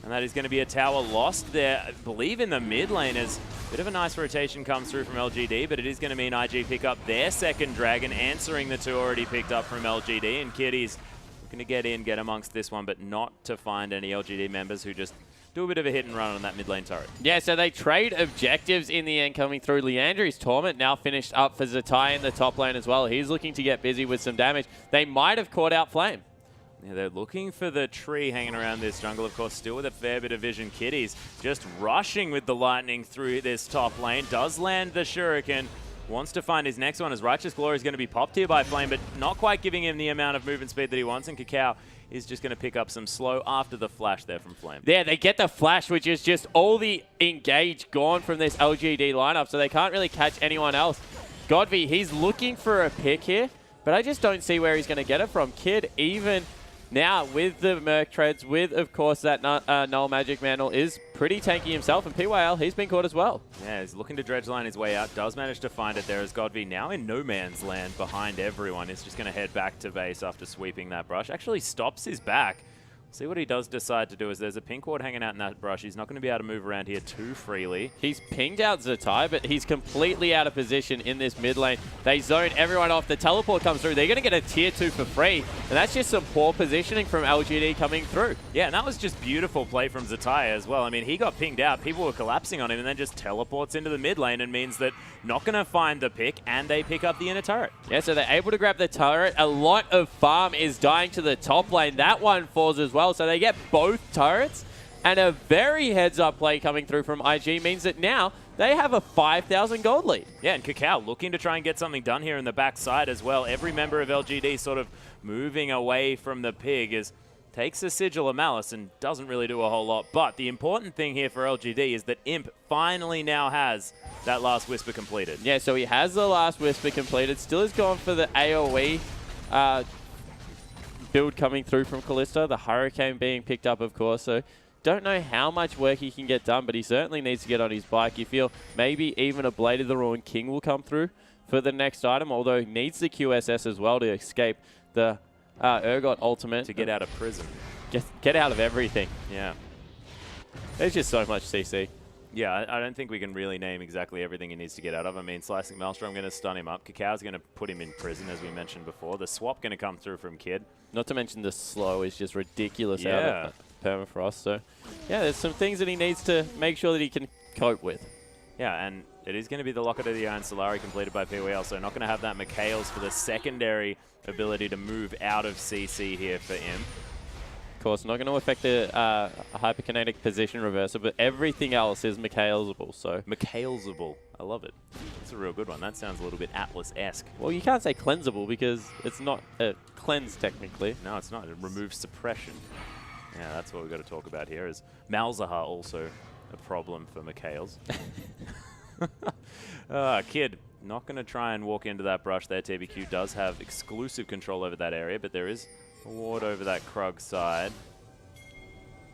And that is going to be a tower lost there, I believe, in the mid lane as a bit of a nice rotation comes through from LGD, but it is going to mean IG pick up their second dragon, answering the two already picked up from LGD. And Kitty's looking to get in, get amongst this one, but not to find any LGD members who just do a bit of a hit and run on that mid lane turret. Yeah, so they trade objectives in the end coming through. Leandri's Torment now finished up for Zatai in the top lane as well. He's looking to get busy with some damage. They might have caught out Flame. Yeah, they're looking for the tree hanging around this jungle, of course, still with a fair bit of vision. Kitty's just rushing with the lightning through this top lane. Does land the shuriken. Wants to find his next one as Righteous Glory is going to be popped here by Flame, but not quite giving him the amount of movement speed that he wants. And Cacao is just going to pick up some slow after the flash there from Flame. Yeah, they get the flash, which is just all the engage gone from this LGD lineup, so they can't really catch anyone else. Godby, he's looking for a pick here, but I just don't see where he's going to get it from. Kid, even now, with the Merc Treads, with, of course, that Null Magic Mantle, is pretty tanky himself. And PYL, he's been caught as well. Yeah, he's looking to dredge line his way out. Does manage to find it there as Godby, now in no man's land behind everyone, is just going to head back to base after sweeping that brush. Actually stops his back. See what he does decide to do is there's a pink ward hanging out in that brush. He's not going to be able to move around here too freely. He's pinged out Zatai, but he's completely out of position in this mid lane. They zone everyone off. The teleport comes through. They're going to get a tier 2 for free. And that's just some poor positioning from LGD coming through. Yeah, and that was just beautiful play from Zatai as well. I mean, he got pinged out. People were collapsing on him and then just teleports into the mid lane and means that not going to find the pick and they pick up the inner turret. Yeah, so they're able to grab the turret. A lot of farm is dying to the top lane. That one falls as well. So they get both turrets, and a very heads-up play coming through from IG means that now they have a 5,000 gold lead. Yeah, and Cacao looking to try and get something done here in the backside as well. Every member of LGD sort of moving away from the pig as takes a Sigil of Malice and doesn't really do a whole lot. But the important thing here for LGD is that Imp finally now has that last Whisper completed. Yeah, so he has the last Whisper completed. Still is going for the AoE build coming through from Kalista, the Hurricane being picked up, of course, so don't know how much work he can get done, but he certainly needs to get on his bike. You feel maybe even a Blade of the Ruined King will come through for the next item, although he needs the QSS as well to escape the Urgot ultimate. To get out of prison. Get out of everything. Yeah. There's just so much CC. Yeah, I don't think we can really name exactly everything he needs to get out of. I mean, Slicing Maelstrom going to stun him up. Cacao's going to put him in prison, as we mentioned before. The swap going to come through from Kid. Not to mention the slow is just ridiculous out of Permafrost. So, yeah, there's some things that he needs to make sure that he can cope with. Yeah, and it is going to be the Locket of the Iron Solari completed by PWL, so not going to have that Mikhail's for the secondary ability to move out of CC here for Imp. Of course, not going to affect the hyperkinetic position reversal, but everything else is Mikhailsable. So Mikhailsable, I love it. That's a real good one. That sounds a little bit Atlas-esque. Well, you can't say cleansable because it's not a cleanse technically. No, it's not. It removes suppression. Yeah, that's what we've got to talk about here. Is Malzahar also a problem for Mikhail's? Kid, not going to try and walk into that brush there. TBQ does have exclusive control over that area, but there is a ward over that Krug side.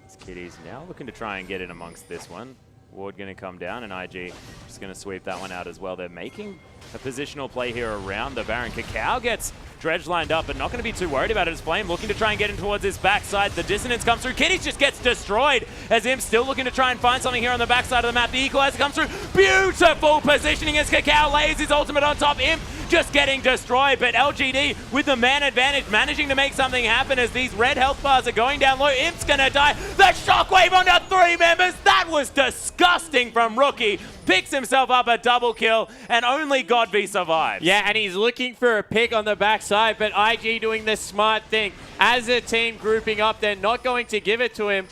This Kitty's now looking to try and get in amongst this one. Ward going to come down, and IG just going to sweep that one out as well. They're making a positional play here around the Baron. Cacao gets Dredge lined up, but not going to be too worried about it as Flame looking to try and get in towards his backside. The dissonance comes through. Kitty just gets destroyed as Imp still looking to try and find something here on the backside of the map. The Equalizer comes through. Beautiful positioning as Cacao lays his ultimate on top. Imp just getting destroyed, but LGD with the man advantage managing to make something happen as these red health bars are going down low. Imp's going to die. The shockwave onto 3 members. That was disgusting from Rookie. Picks himself up a double kill, and only Godby survives. Yeah, and he's looking for a pick on the backside, but IG doing the smart thing. As a team grouping up, they're not going to give it to him.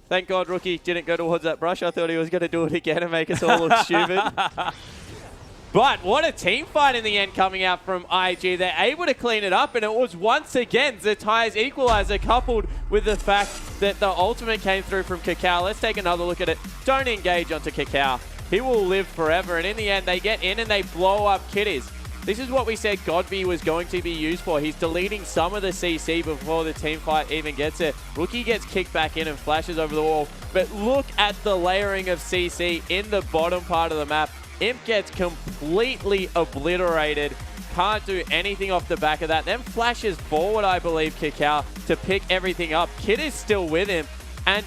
Thank God Rookie didn't go towards that brush. I thought he was going to do it again and make us all look stupid. But what a team fight in the end coming out from IG. They're able to clean it up, and it was once again Zatai's equalizer coupled with the fact that the ultimate came through from Cacao. Let's take another look at it. Don't engage onto Cacao. He will live forever, and in the end, they get in and they blow up Kitties. This is what we said Godby was going to be used for. He's deleting some of the CC before the team fight even gets it. Rookie gets kicked back in and flashes over the wall. But look at the layering of CC in the bottom part of the map. Imp gets completely obliterated. Can't do anything off the back of that. Then flashes forward, I believe, Kakao, to pick everything up. Kid is still with him. And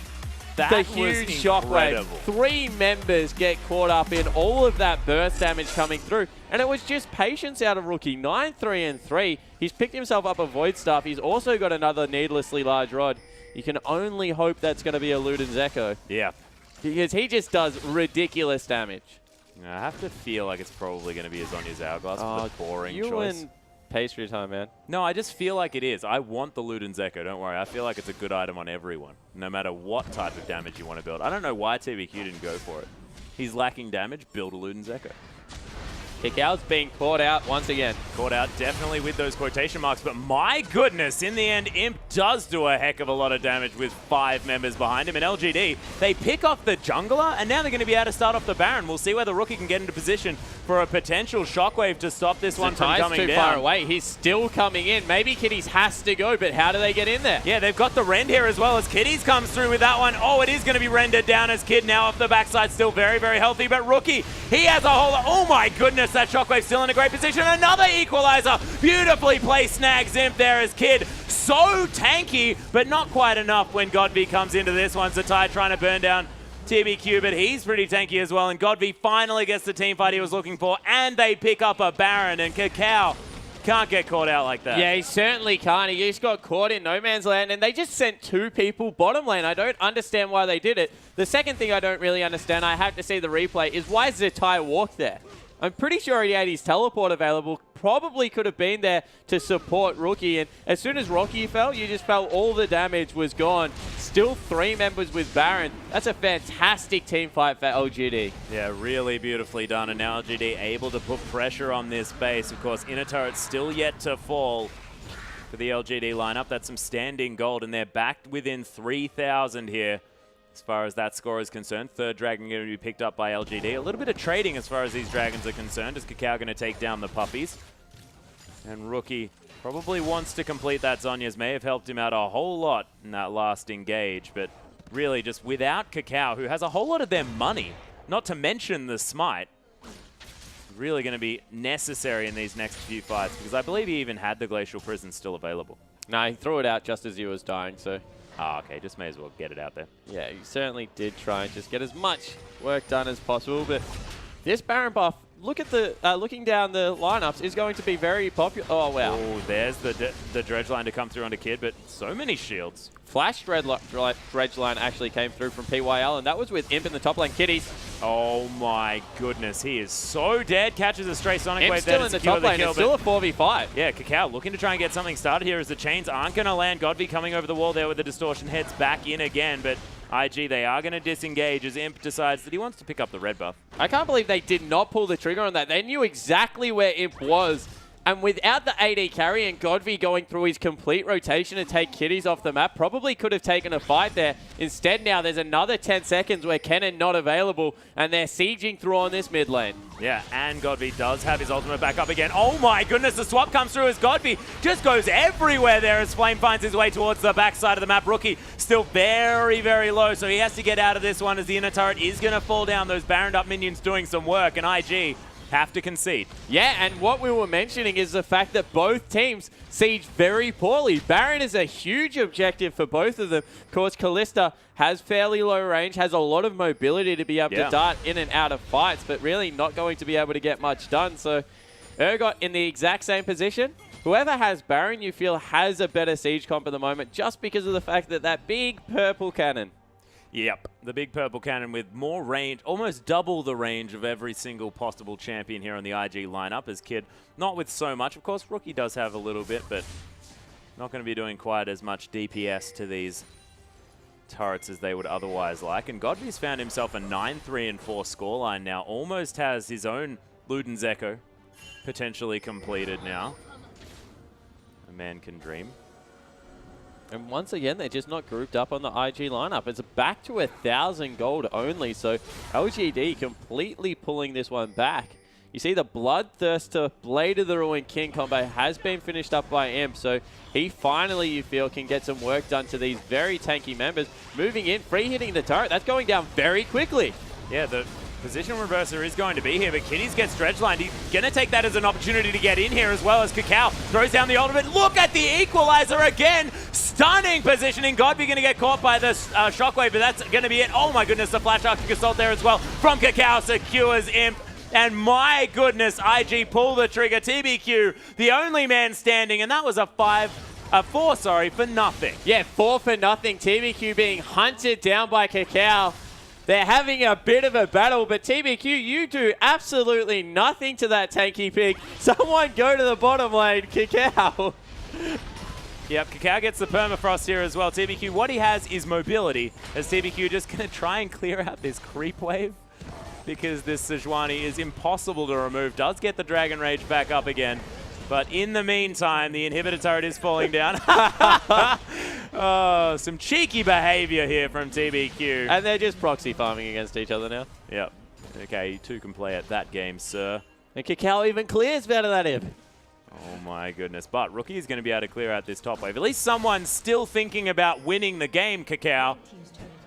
that the huge shockwave. 3 members get caught up in all of that burst damage coming through. And it was just patience out of Rookie. 9-3-3. He's picked himself up a Void Staff. He's also got another needlessly large rod. You can only hope that's going to be a Luden's Echo. Yeah. Because he just does ridiculous damage. I have to feel like it's probably going to be a Zonya's Hourglass for the boring choice. And pastry time, man. No, I just feel like it is. I want the Luden's Echo, don't worry. I feel like it's a good item on everyone, no matter what type of damage you want to build. I don't know why TBQ didn't go for it. He's lacking damage, build a Luden's Echo. Kikao's being caught out once again. Caught out definitely with those quotation marks, but my goodness, in the end, Imp does do a heck of a lot of damage with 5 members behind him. And LGD, they pick off the jungler, and now they're going to be able to start off the Baron. We'll see whether Rookie can get into position for a potential shockwave to stop this one from coming down. Too far away. He's still coming in. Maybe Kitties has to go, but how do they get in there? Yeah, they've got the rend here as well as Kitties comes through with that one. Oh, it is going to be rendered down as Kid now off the backside, still very, very healthy. But Rookie, he has a whole... Oh my goodness, that shockwave still in a great position. Another equalizer. Beautifully placed snags Imp there as Kid. So tanky, but not quite enough when Godby comes into this one. Zatai trying to burn down TBQ, but he's pretty tanky as well. And Godby finally gets the team fight he was looking for, and they pick up a Baron, and Kakao can't get caught out like that. Yeah, he certainly can't. He just got caught in no man's land, and they just sent 2 people bottom lane. I don't understand why they did it. The second thing I don't really understand, I have to see the replay, is why Zatai walked there. I'm pretty sure he had his teleport available. Probably could have been there to support Rookie. And as soon as Rookie fell, you just felt all the damage was gone. Still 3 members with Baron. That's a fantastic team fight for LGD. Yeah, really beautifully done. And now LGD able to put pressure on this base. Of course, inner turret still yet to fall for the LGD lineup. That's some standing gold, and they're back within 3,000 here. As far as that score is concerned, 3rd dragon going to be picked up by LGD. A little bit of trading as far as these dragons are concerned, as Kakao going to take down the puppies. And Rookie probably wants to complete that. Zonya's may have helped him out a whole lot in that last engage, but really just without Kakao, who has a whole lot of their money, not to mention the smite, really going to be necessary in these next few fights, because I believe he even had the Glacial Prison still available. No, he threw it out just as he was dying, so... Oh, okay, just may as well get it out there. Yeah, he certainly did try and just get as much work done as possible, but this Baron buff, look at the looking down the lineups, is going to be very popular. Oh, wow. Oh, there's the dredge line to come through onto Kid, but so many shields. Flash dredge line actually came through from PYL, and that was with Imp in the top lane. Kitties. Oh my goodness, he is so dead. Catches a stray Sonic Wave there to in the secure top the lane. kill. It's still a 4v5. Yeah, Kakao looking to try and get something started here as the chains aren't going to land. Godby coming over the wall there with the distortion, heads back in again, but IG, they are going to disengage as Imp decides that he wants to pick up the red buff. I can't believe they did not pull the trigger on that. They knew exactly where Imp was. And without the AD carry and Godby going through his complete rotation to take Kitties off the map, probably could have taken a fight there. Instead now there's another 10 seconds where Kennen not available, and they're sieging through on this mid lane. Yeah, and Godby does have his ultimate back up again. Oh my goodness, the swap comes through as Godby just goes everywhere there as Flame finds his way towards the backside of the map. Rookie still very, very low, so he has to get out of this one as the inner turret is going to fall down. Those Baroned up minions doing some work, and IG have to concede. Yeah, and what we were mentioning is the fact that both teams siege very poorly. Baron is a huge objective for both of them. Of course, Kalista has fairly low range, has a lot of mobility to be able to dart in and out of fights, but really not going to be able to get much done. So Urgot in the exact same position. Whoever has Baron, you feel, has a better siege comp at the moment just because of the fact that that big purple cannon. Yep, the big purple cannon with more range, almost double the range of every single possible champion here on the IG lineup as Kid. Not with so much, of course, Rookie does have a little bit, but not going to be doing quite as much DPS to these turrets as they would otherwise like. And Godby's found himself a 9-3-4 scoreline now, almost has his own Luden's Echo potentially completed now. A man can dream. And once again, they're just not grouped up on the IG lineup. It's back to 1,000 gold only, so LGD completely pulling this one back. You see the Bloodthirster Blade of the Ruined King combo has been finished up by Imp, so he finally, you feel, can get some work done to these very tanky members. Moving in, free hitting the turret. That's going down very quickly. Yeah, the Position reverser is going to be here, but Kitties gets dredge-lined. He's going to take that as an opportunity to get in here as well as Kakao throws down the ultimate. Look at the equalizer again. Stunning positioning. Godby going to get caught by the shockwave, but that's going to be it. Oh my goodness, the flash Arctic Assault there as well from Kakao secures Imp. And my goodness, IG pull the trigger. TBQ, the only man standing, and that was a 4 for nothing. Yeah, 4 for nothing. TBQ being hunted down by Kakao. They're having a bit of a battle, but TBQ, you do absolutely nothing to that tanky pig. Someone go to the bottom lane, Kakao. Yep, Kakao gets the permafrost here as well. TBQ, what he has is mobility, as TBQ just going to try and clear out this creep wave, because this Sejuani is impossible to remove. Does get the Dragon Rage back up again. But in the meantime, the inhibitor turret is falling down. Oh, some cheeky behavior here from TBQ. And they're just proxy farming against each other now. Yep. Okay, you two can play at that game, sir. And Kakao even clears better than him. Oh my goodness. But Rookie is going to be able to clear out this top wave. At least someone's still thinking about winning the game, Kakao.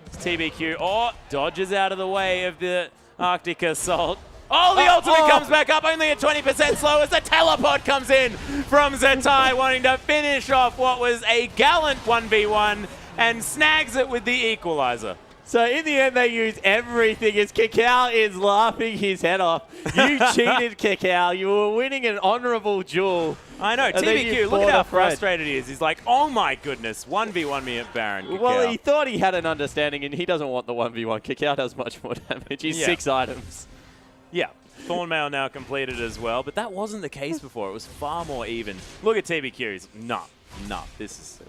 It's TBQ. Oh, dodges out of the way of the Arctic Assault. Oh, the ultimate comes back up, only at 20% slow as the teleport comes in from Zetai, wanting to finish off what was a gallant 1v1 and snags it with the equalizer. So in the end, they use everything as Kakao is laughing his head off. You cheated, Kakao. You were winning an honorable duel. I know. TBQ, look at how frustrated he is. He's like, oh my goodness, 1v1 me at Baron. Kakao. Well, he thought he had an understanding, and he doesn't want the 1v1. Kakao does much more damage. He's 6 items. Yeah, Thornmail now completed as well, but that wasn't the case before. It was far more even. Look at TBQ. He's, no, this is...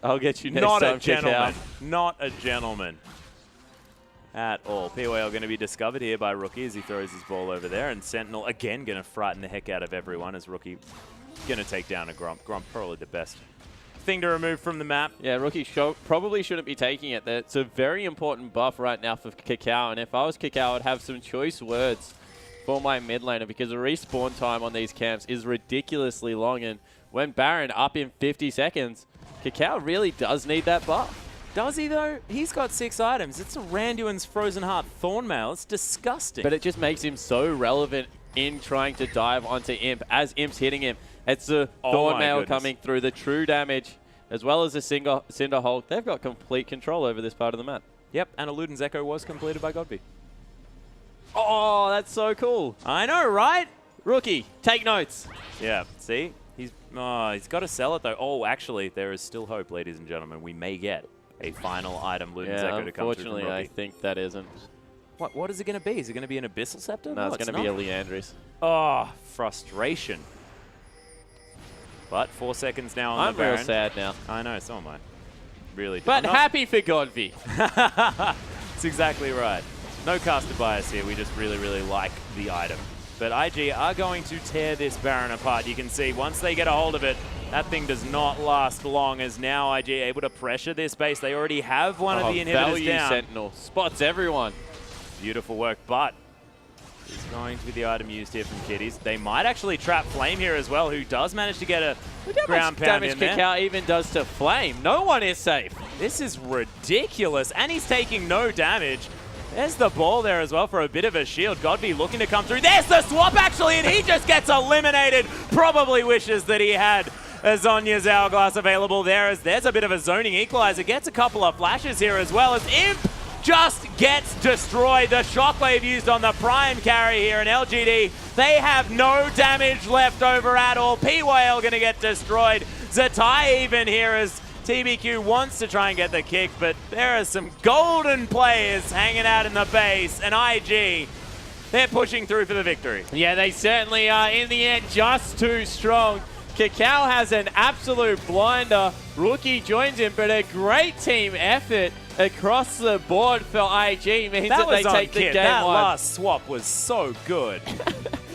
I'll get you next not time, a gentleman. Kakao. Not a gentleman at all. POL going to be discovered here by Rookie as he throws his ball over there, and Sentinel again going to frighten the heck out of everyone as Rookie going to take down a Grump. Grump probably the best thing to remove from the map. Yeah, Rookie probably shouldn't be taking it. It's a very important buff right now for Kakao, and if I was Kakao, I'd have some choice words for my mid laner, because the respawn time on these camps is ridiculously long, and when Baron up in 50 seconds, Kakao really does need that buff. Does he though? He's got 6 items. It's a Randuin's Frozen Heart Thornmail. It's disgusting. But it just makes him so relevant in trying to dive onto Imp. As Imp's hitting him, it's the Thornmail coming through, the true damage, as well as the Cinder Hulk. They've got complete control over this part of the map. Yep, and Eluden's Echo was completed by Godby. Oh, that's so cool. I know, right? Rookie, take notes. Yeah, see? He's got to sell it, though. Oh, actually, there is still hope, ladies and gentlemen. We may get a final item, Luden's Echo, to come through from unfortunately, I think that isn't. What is it going to be? Is it going to be an Abyssal Scepter? No, it's going to be a Leandris. Oh, frustration. But 4 seconds now on the Baron. I'm real sad now. I know, so am I. Really. But happy for Godby. That's exactly right. No caster bias here. We just really, really like the item. But IG are going to tear this Baron apart. You can see once they get a hold of it, that thing does not last long, as now IG able to pressure this base. They already have one of the inhibitors value down. Sentinel spots everyone. Beautiful work, but it's going to be the item used here from Kitties. They might actually trap Flame here as well, who does manage to get a ground pound in there. Kakao even does to Flame. No one is safe. This is ridiculous, and he's taking no damage. There's the ball there as well for a bit of a shield. Godby looking to come through. There's the swap, actually, and he just gets eliminated. Probably wishes that he had a Zhonya's Hourglass available there, as there's a bit of a zoning equalizer. Gets a couple of flashes here as well, as Imp just gets destroyed. The shockwave used on the prime carry here in LGD. They have no damage left over at all. PYL going to get destroyed. Zetai even here as TBQ wants to try and get the kick, but there are some golden players hanging out in the base, and IG, they're pushing through for the victory. Yeah, they certainly are. In the end, just too strong. Kakao has an absolute blinder. Rookie joins him, but a great team effort across the board for IG means that they take the game. That last swap was so good.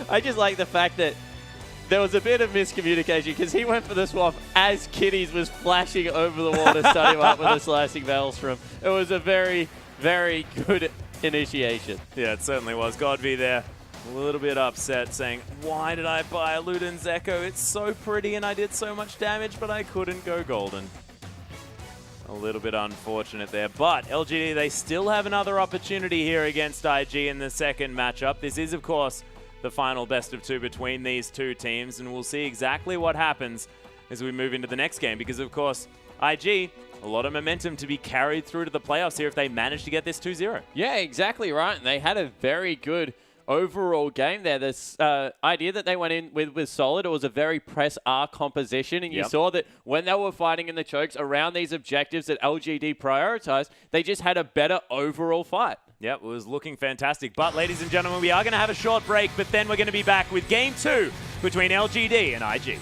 I just like the fact that there was a bit of miscommunication, because he went for the swap as Kitties was flashing over the wall to start him up with a slicing Maelstrom. It was a very, very good initiation. Yeah, it certainly was. Godby there, a little bit upset, saying, why did I buy a Luden's Echo? It's so pretty and I did so much damage, but I couldn't go golden. A little bit unfortunate there, but LGD, they still have another opportunity here against IG in the second matchup. This is, of course, the final best of 2 between these two teams, and we'll see exactly what happens as we move into the next game, because, of course, IG, a lot of momentum to be carried through to the playoffs here if they manage to get this 2-0. Yeah, exactly right, and they had a very good overall game there. This idea that they went in with solid, it was a very press R composition, and you saw that when they were fighting in the chokes around these objectives that LGD prioritized, they just had a better overall fight. Yep, it was looking fantastic. But, ladies and gentlemen, we are going to have a short break, but then we're going to be back with Game 2 between LGD and IG.